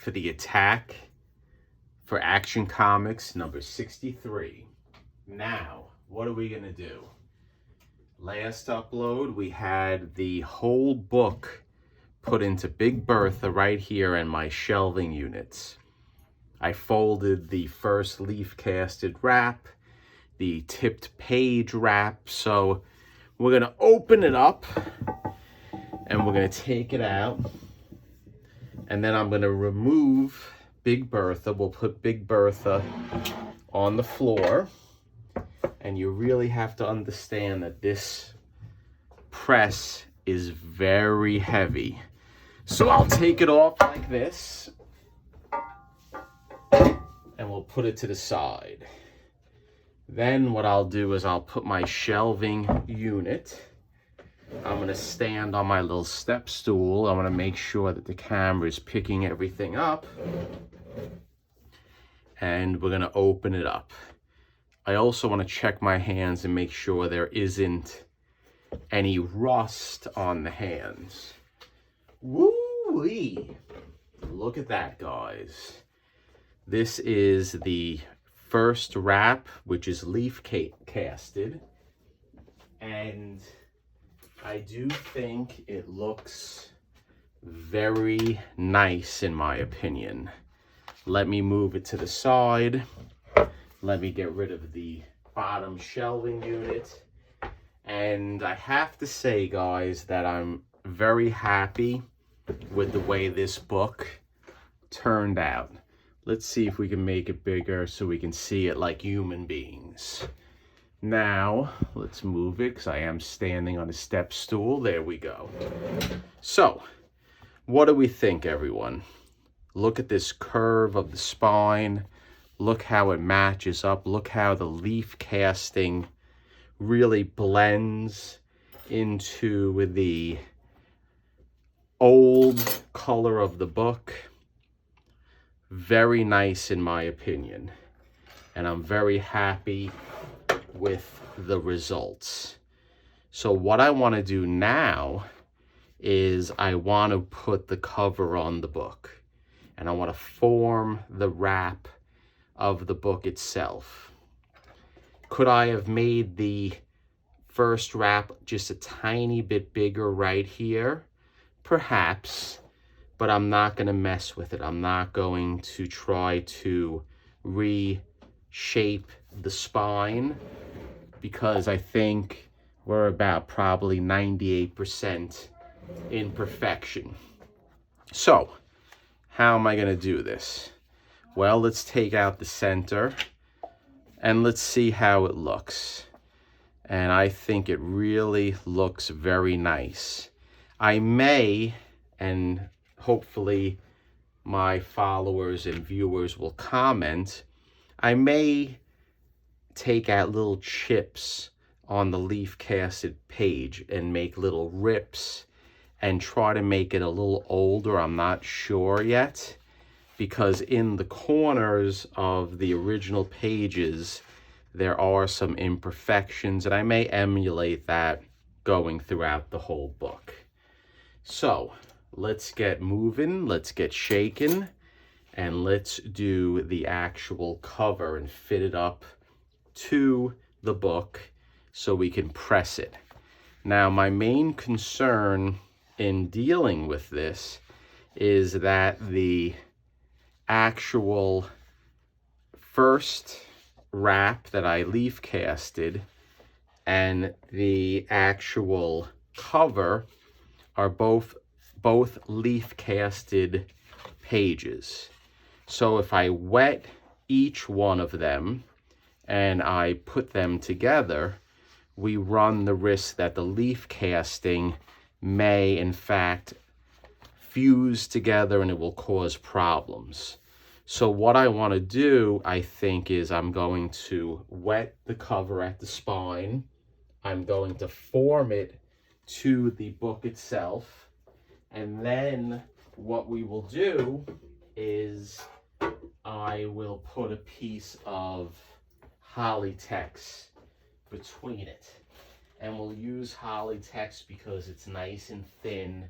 for the attack for Action Comics number 63. Now, what are we going to do? Last upload, we had the whole book put into Big Bertha right here in my shelving units. I folded the first leaf casted wrap, the tipped page wrap, so we're going to open it up and we're going to take it out, and then I'm going to remove Big Bertha. We'll put Big Bertha on the floor, and you really have to understand that this press is very heavy. So I'll take it off like this, and we'll put it to the side. Then what I'll do is I'll put my shelving unit. I'm going to stand on my little step stool. I want to make sure that the camera is picking everything up. And we're going to open it up. I also want to check my hands and make sure there isn't any rust on the hands. Woo-wee! Look at that, guys. This is the first wrap, which is leaf casted. And I do think it looks very nice in my opinion. Let me move it to the side. Let me get rid of the bottom shelving unit. And I have to say, guys, that I'm very happy with the way this book turned out. Let's see if we can make it bigger so we can see it like human beings. Now, let's move it because I am standing on a step stool. There we go. So, what do we think, everyone? Look at this curve of the spine. Look how it matches up. Look how the leaf casting really blends into the old color of the book. Very nice in my opinion. And I'm very happy with the results. So what I want to do now is I want to put the cover on the book. And I want to form the wrap of the book itself. Could I have made the first wrap just a tiny bit bigger right here? Perhaps, but I'm not going to mess with it. I'm not going to try to reshape the spine because I think we're about probably 98% in perfection. So, how am I going to do this? Well, let's take out the center and let's see how it looks. And I think it really looks very nice. I may, and hopefully my followers and viewers will comment, I may take out little chips on the leaf casted page and make little rips and try to make it a little older. I'm not sure yet, because in the corners of the original pages there are some imperfections, and I may emulate that going throughout the whole book. So let's get moving, let's get shaking, and let's do the actual cover and fit it up to the book so we can press it. Now, my main concern in dealing with this is that the actual first wrap that I leaf casted and the actual cover are both leaf casted pages. So if I wet each one of them and I put them together, we run the risk that the leaf casting may in fact fuse together and it will cause problems. So what I want to do, I think, is I'm going to wet the cover at the spine. I'm going to form it to the book itself. And then what we will do is I will put a piece of Hollytex between it. And we'll use Hollytex because it's nice and thin,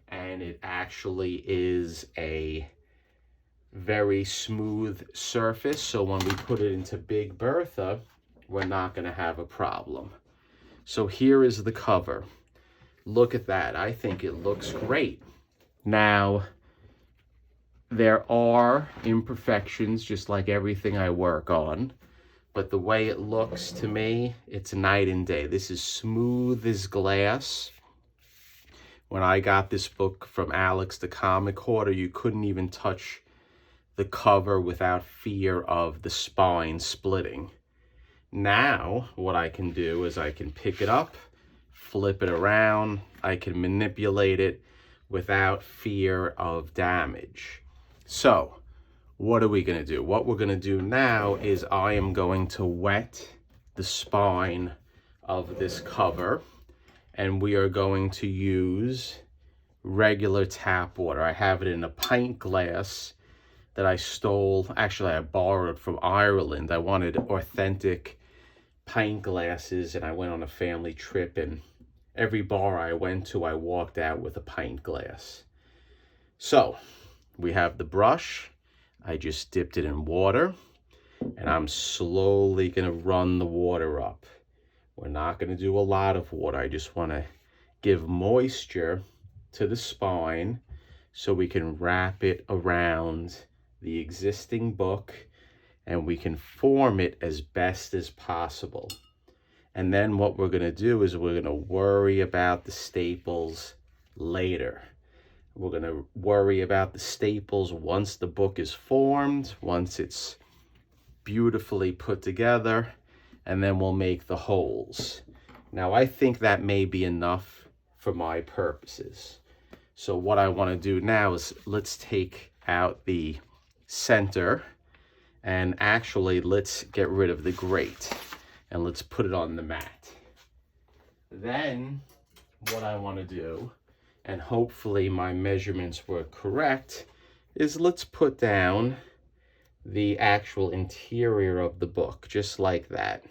and it actually is a very smooth surface, so when we put it into Big Bertha, we're not going to have a problem. So here is the cover. Look at that. I think it looks great. Now, there are imperfections, just like everything I work on, but the way it looks to me, it's night and day. This is smooth as glass. When I got this book from Alex the Comic Hoarder, you couldn't even touch the cover without fear of the spine splitting. Now, what I can do is I can pick it up, flip it around, I can manipulate it without fear of damage. So, what are we going to do? What we're going to do now is I am going to wet the spine of this cover, and we are going to use regular tap water. I have it in a pint glass that I stole. Actually, I borrowed from Ireland. I wanted authentic pint glasses, and I went on a family trip, and every bar I went to, I walked out with a pint glass. So, we have the brush. I just dipped it in water, and I'm slowly going to run the water up. We're not going to do a lot of water. I just want to give moisture to the spine so we can wrap it around the existing book, and we can form it as best as possible. And then what we're going to do is we're going to worry about the staples later. We're going to worry about the staples once the book is formed, once it's beautifully put together, and then we'll make the holes. Now, I think that may be enough for my purposes. So what I want to do now is let's take out the center, and actually let's get rid of the grate, and let's put it on the mat. Then what I want to do, and hopefully my measurements were correct, is let's put down the actual interior of the book, just like that.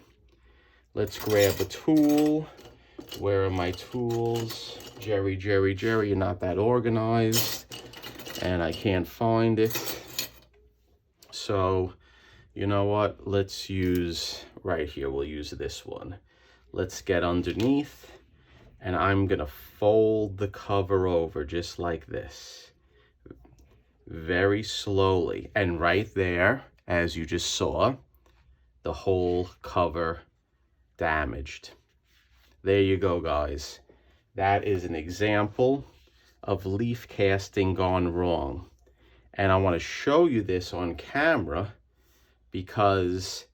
Let's grab a tool. Where are my tools? Jerry, you're not that organized, and I can't find it. So, you know what? Let's use, right here, we'll use this one. Let's get underneath, and I'm gonna fold the cover over just like this. Very slowly, and right there, as you just saw, the whole cover damaged. There you go, guys. That is an example of leaf casting gone wrong. And I want to show you this on camera because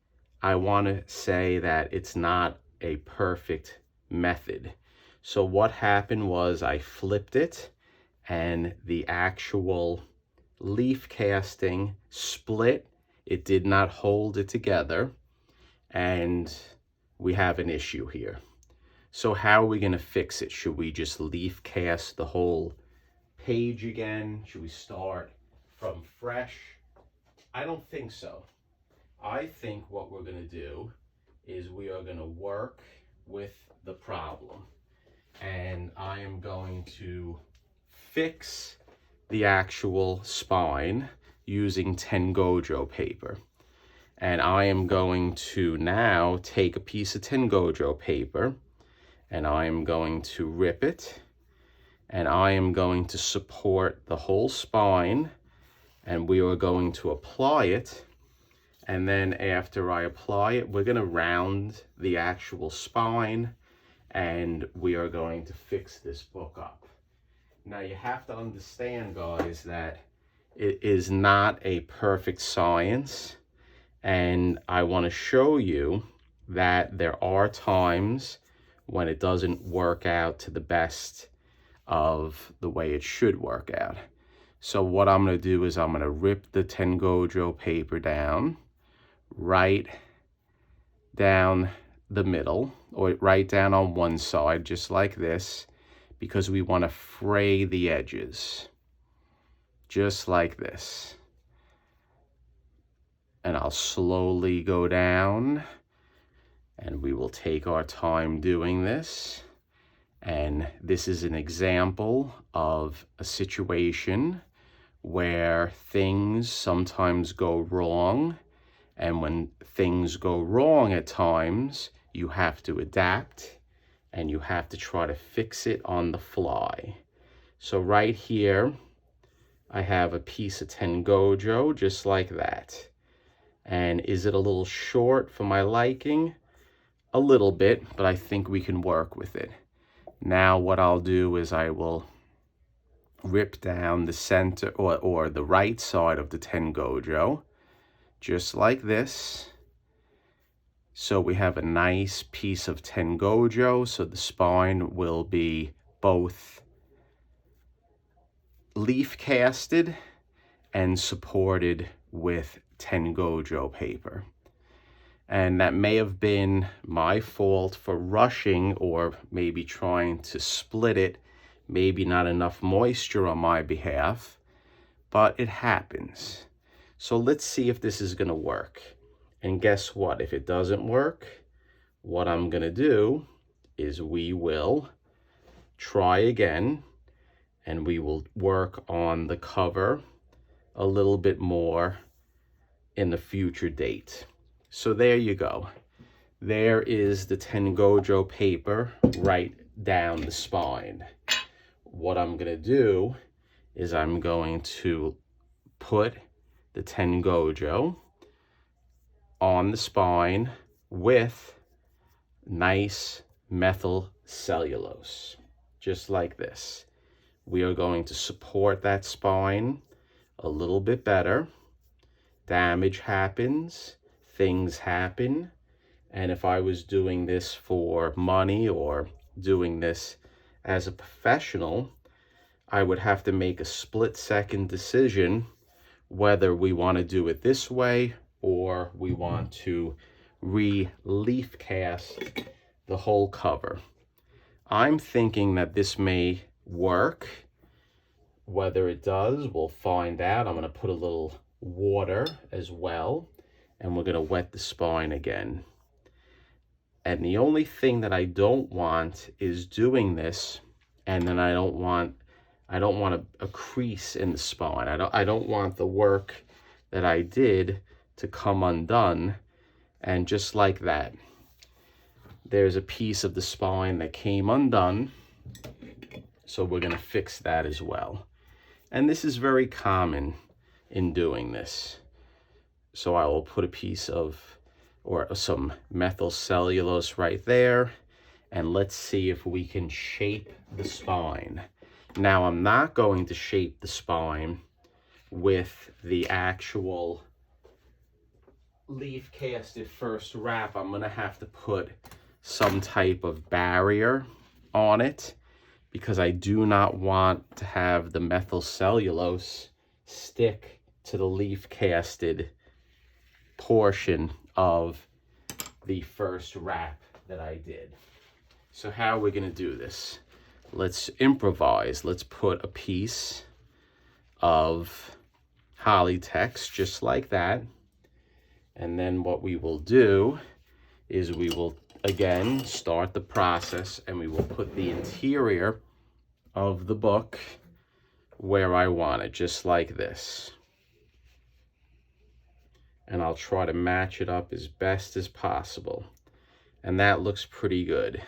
I want to say that it's not a perfect method. So what happened was I flipped it, and the actual leaf casting split. It did not hold it together, and we have an issue here. So how are we going to fix it? Should we just leaf cast the whole page again? Should we start from fresh? I don't think so. I think what we're going to do is we are going to work with the problem, and I am going to fix the actual spine using Tengojo paper. And I am going to now take a piece of Tengojo paper, and I am going to rip it, and I am going to support the whole spine, and we are going to apply it. And then after I apply it, we're going to round the actual spine, and we are going to fix this book up. Now, you have to understand, guys, that it is not a perfect science, and I want to show you that there are times when it doesn't work out to the best of the way it should work out. So what I'm going to do is I'm going to rip the Tengojo paper down, right down the middle, or right down on one side, just like this, because we want to fray the edges, just like this. And I'll slowly go down, and we will take our time doing this. And this is an example of a situation where things sometimes go wrong. And when things go wrong at times, you have to adapt and you have to try to fix it on the fly. So right here, I have a piece of Tengojo just like that. And is it a little short for my liking? A little bit, but I think we can work with it. Now what I'll do is I will rip down the center or the right side of the Tengojo, just like this. So we have a nice piece of Tengojo, so the spine will be both leaf casted and supported with Tengojo paper. And that may have been my fault for rushing or maybe trying to split it, maybe not enough moisture on my behalf, but it happens. So let's see if this is going to work. And guess what? If it doesn't work, what I'm going to do is we will try again and we will work on the cover a little bit more in the future date. So there you go. There is the Tengojo paper right down the spine. What I'm going to do is I'm going to put the Tengojo on the spine with nice methyl cellulose, just like this. We are going to support that spine a little bit better. Damage happens, things happen, and if I was doing this for money or doing this as a professional, I would have to make a split-second decision whether we want to do it this way or we want to re-leaf cast the whole cover. I'm thinking that this may work. Whether it does, we'll find out. I'm going to put a little water as well, and we're going to wet the spine again. And the only thing that I don't want is doing this, and then I don't want a crease in the spine. I don't want the work that I did to come undone. And just like that, there's a piece of the spine that came undone. So we're going to fix that as well. And this is very common in doing this. So I will put a piece of, or some methyl cellulose right there. And let's see if we can shape the spine. Now I'm not going to shape the spine with the actual leaf casted first wrap. I'm going to have to put some type of barrier on it because I do not want to have the methyl cellulose stick to the leaf casted portion of the first wrap that I did. So how are we going to do this? Let's improvise. Let's put a piece of Polytex just like that. And then what we will do is we will again start the process and we will put the interior of the book where I want it, just like this. And I'll try to match it up as best as possible. And that looks pretty good.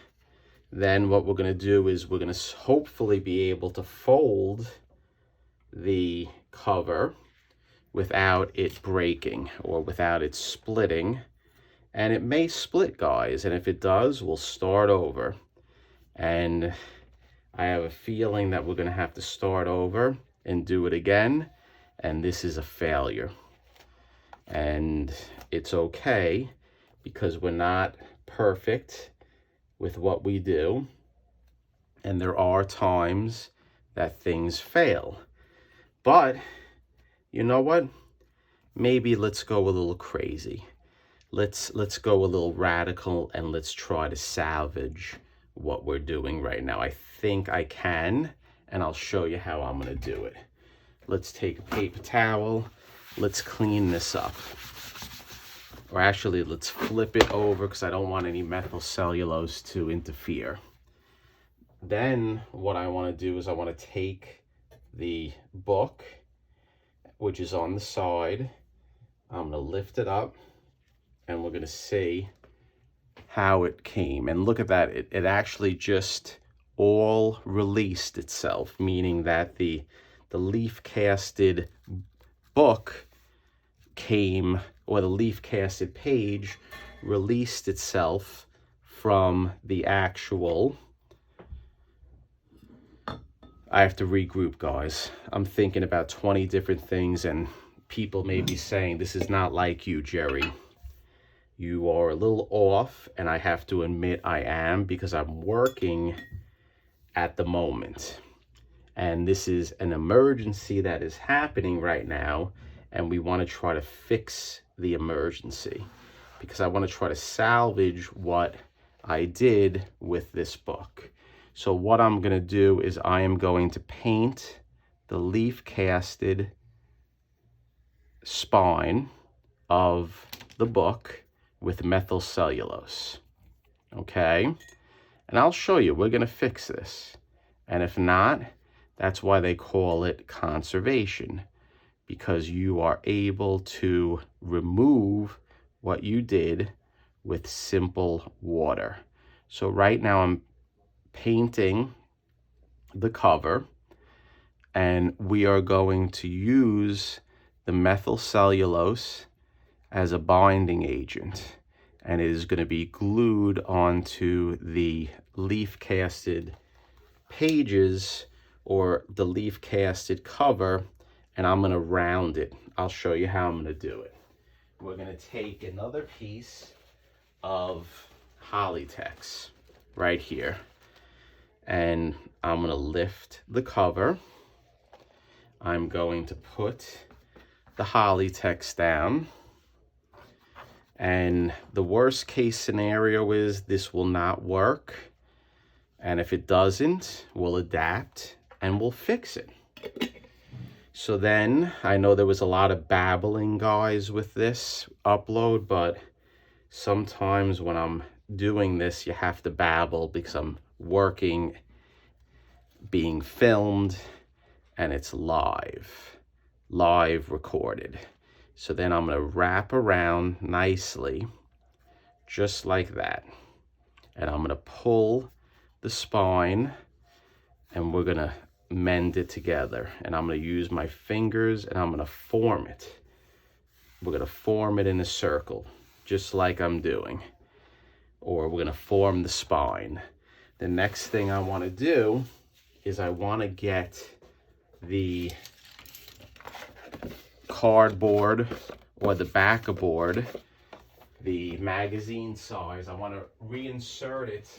Then what we're going to do is we're going to hopefully be able to fold the cover without it breaking or without it splitting. And it may split, guys, and if it does, we'll start over. And I have a feeling that we're going to have to start over and do it again, and this is a failure. And it's okay because we're not perfect with what we do, and there are times that things fail. But you know what? Maybe let's go a little crazy. Let's go a little radical and let's try to salvage what we're doing right now. I think I can, and I'll show you how I'm going to do it. Let's take a paper towel. Let's clean this up. Or actually, let's flip it over because I don't want any methyl cellulose to interfere. Then what I want to do is I want to take the book which is on the side. I'm gonna lift it up and we're gonna see how it came. And look at that, it actually just all released itself, meaning that the leaf casted book came, or the leaf casted page released itself from the actual. I have to regroup, guys. I'm thinking about 20 different things, and people may be saying, this is not like you, Jerry. You are a little off, and I have to admit I am, because I'm working at the moment. And this is an emergency that is happening right now, and we want to try to fix the emergency, because I want to try to salvage what I did with this book. So what I'm going to do is I am going to paint the leaf casted spine of the book with methyl cellulose. Okay? And I'll show you, we're going to fix this. And if not, that's why they call it conservation, because you are able to remove what you did with simple water. So right now I'm painting the cover, and we are going to use the methyl cellulose as a binding agent, and it is going to be glued onto the leaf casted pages or the leaf casted cover, and I'm going to round it. I'll show you how I'm going to do it. We're going to take another piece of Hollytex right here, and I'm going to lift the cover. I'm going to put the Hollytex down, and the worst case scenario is this will not work, and if it doesn't, we'll adapt and we'll fix it. So then, I know there was a lot of babbling, guys, with this upload, but sometimes when I'm doing this, you have to babble because I'm working, being filmed, and it's live recorded. So then I'm going to wrap around nicely, just like that. And I'm going to pull the spine, and we're going to mend it together. And I'm going to use my fingers, and I'm going to form it. We're going to form it in a circle, just like I'm doing. Or we're going to form the spine. The next thing I want to do is I want to get the cardboard or the backer board, the magazine size. I want to reinsert it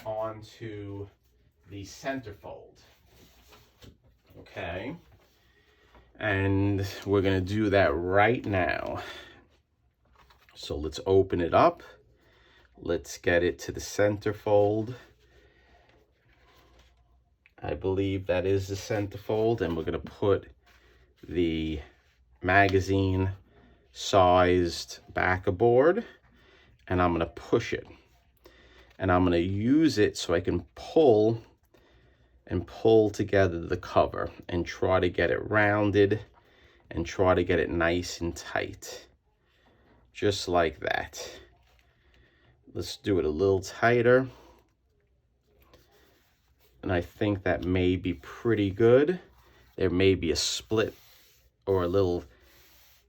onto the centerfold. Okay, and we're going to do that right now. So let's open it up. Let's get it to the centerfold. I believe that is the centerfold, and we're going to put the magazine sized backer board, and I'm going to push it, and I'm going to use it so I can pull together the cover and try to get it rounded and try to get it nice and tight, just like that. Let's do it a little tighter, and I think that may be pretty good. There may be a split or a little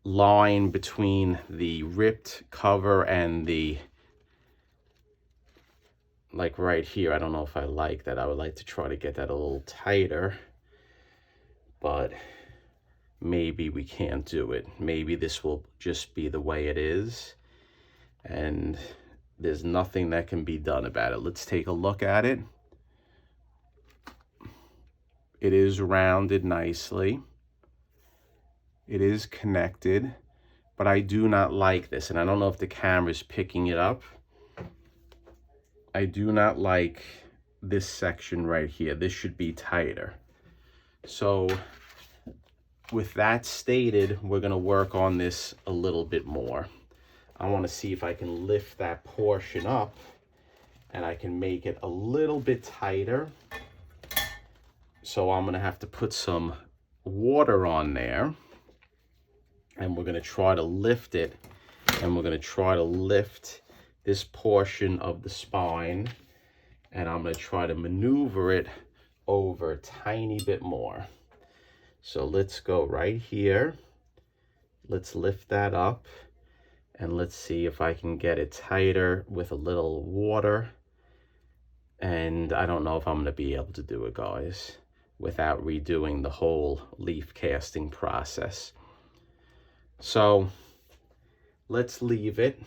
line between the ripped cover and the, like right here. I don't know if I like that. I would like to try to get that a little tighter, but maybe we can't do it. Maybe this will just be the way it is, and there's nothing that can be done about it. Let's take a look at it. It is rounded nicely. It is connected, but I do not like this, and I don't know if the camera's picking it up. I do not like this section right here. This should be tighter. So with that stated, we're going to work on this a little bit more. I want to see if I can lift that portion up and I can make it a little bit tighter. So I'm going to have to put some water on there. and we're going to try to lift it, and we're going to try to lift this portion of the spine, and I'm going to try to maneuver it over a tiny bit more. So let's go right here. Let's lift that up, and let's see if I can get it tighter with a little water. And I don't know if I'm going to be able to do it, guys, without redoing the whole leaf casting process. So let's leave it.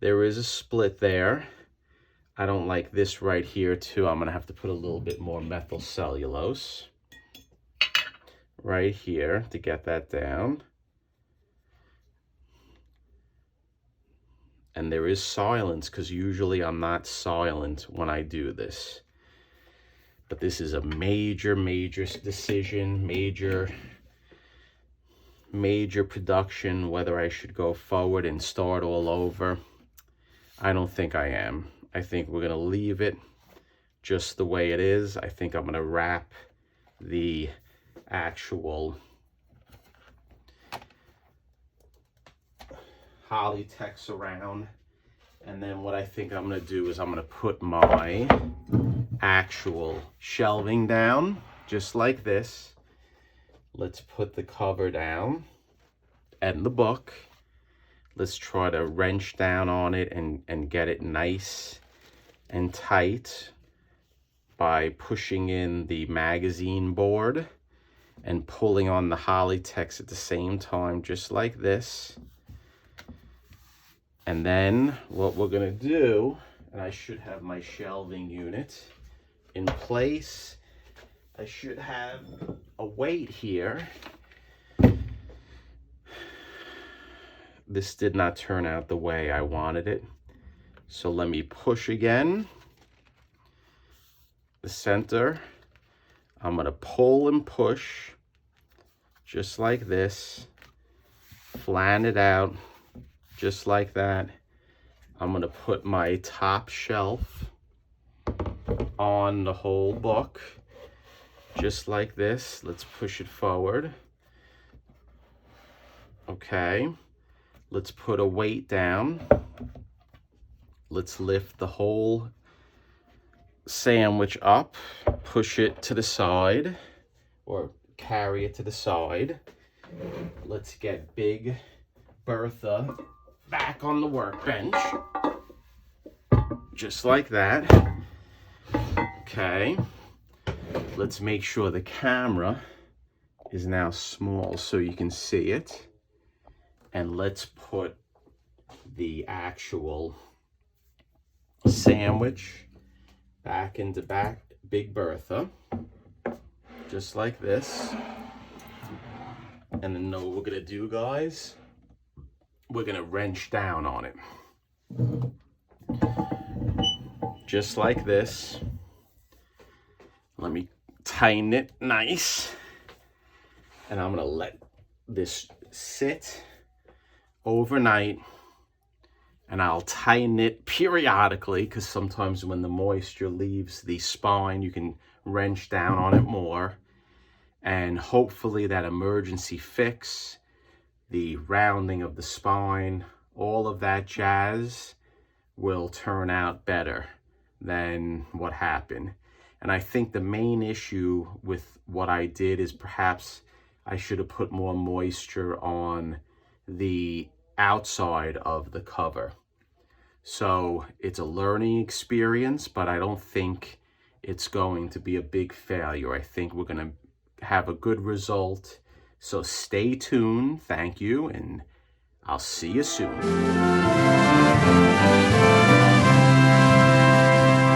There is a split there. I don't like this right here too. I'm going to have to put a little bit more methyl cellulose right here to get that down. And there is silence, because usually I'm not silent when I do this. But this is a major decision, major production, whether I should go forward and start all over. I don't think I am. I think we're going to leave it just the way it is. I think I'm going to wrap the actual Polytex around, and then what I think I'm going to do is I'm going to put my actual shelving down just like this. Let's put the cover down and the book. Let's try to wrench down on it and get it nice and tight by pushing in the magazine board and pulling on the Polytex at the same time, just like this. And then what we're going to do, and I should have my shelving unit in place. I should have a weight here. This did not turn out the way I wanted it. So let me push again. The center. I'm going to pull and push just like this. Flatten it out. Just like that. I'm going to put my top shelf on the whole book. Just like this. Let's push it forward. Okay. Let's put a weight down. Let's lift the whole sandwich up. Push it to the side, or carry it to the side. Let's get Big Bertha back on the workbench, just like that. Okay, let's make sure the camera is now small so you can see it, and let's put the actual sandwich back into Big Bertha, just like this. And then know what we're gonna do, guys? We're gonna wrench down on it. Just like this. Let me tighten it nice. And I'm gonna let this sit overnight. And I'll tighten it periodically, because sometimes when the moisture leaves the spine, you can wrench down on it more. And hopefully that emergency fix, the rounding of the spine, all of that jazz will turn out better than what happened. And I think the main issue with what I did is perhaps I should have put more moisture on the outside of the cover. So it's a learning experience, but I don't think it's going to be a big failure. I think we're going to have a good result. So stay tuned. Thank you, and I'll see you soon.